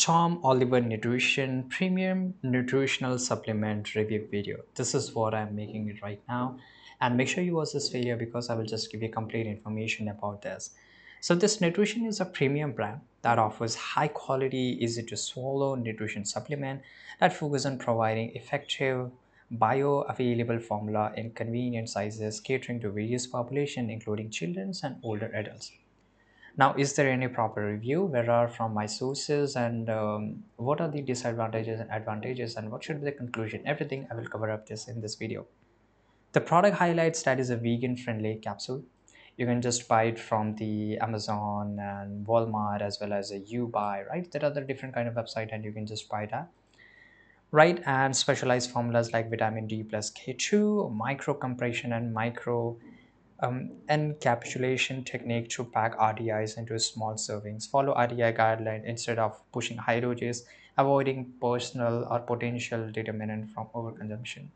Tom Oliver Nutrition Premium Nutritional Supplement Review video. This is what I'm making it right now. And make sure you watch this video because I will just give you complete information about this. So this nutrition is a premium brand that offers high quality, easy to swallow nutrition supplement that focus on providing effective bioavailable formula in convenient sizes catering to various population including children and older adults. Now, is there any proper review? Where are from my sources and what are the disadvantages and advantages and what should be the conclusion? Everything I will cover up this in this video. The product highlights that is a vegan friendly capsule. You can just buy it from the Amazon and Walmart as well as a you buy, right? There are the different kind of website and you can just buy that. Right, and specialized formulas like vitamin D plus K2, micro compression and micro encapsulation technique to pack RDIs into small servings. Follow RDI guideline instead of pushing high doses, avoiding personal or potential determinant from overconsumption.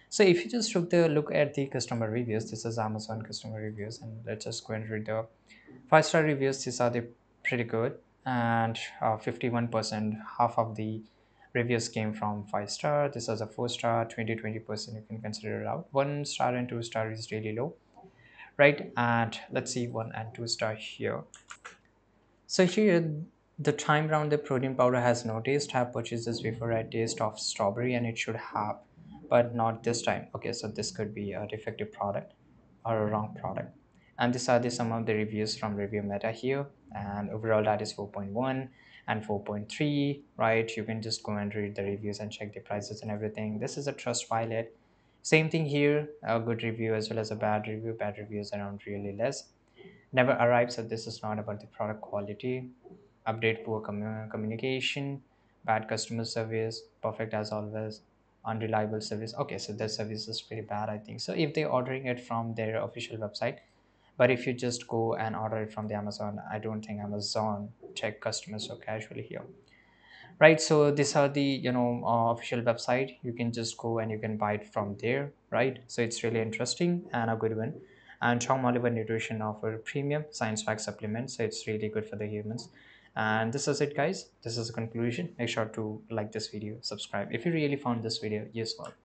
So if you just took the look at the customer reviews, this is Amazon customer reviews, and let's just go and read the 5-star reviews. These are the pretty good, and 51% half of the reviews came from 5 star. This is a 4 star, 20% you can consider it out. 1 star and 2 star is really low, right? And let's see 1 and 2 star here. So here the time round the protein powder has no taste. Have purchased this before a taste of strawberry and it should have, but not this time. Okay, so this could be a defective product or a wrong product. And these are the some of the reviews from review meta here, and overall that is 4.1 and 4.3, right? You can just go and read the reviews and check the prices and everything. This is a trust pilot. Same thing here, a good review as well as a bad review. Bad reviews around really less. Never arrives, so this is not about the product quality. Update poor communication, bad customer service, perfect as always, unreliable service. Okay, so their service is pretty bad, I think. So if they're ordering it from their official website, but if you just go and order it from the Amazon, I don't think Amazon check customers so casually here, right? So these are the official website. You can just go and you can buy it from there, right? So it's really interesting and a good one. And Tom Oliver Nutrition offer premium science fact supplements, so it's really good for the humans. And this is it, guys. This is a conclusion. Make sure to like this video, subscribe if you really found this video useful.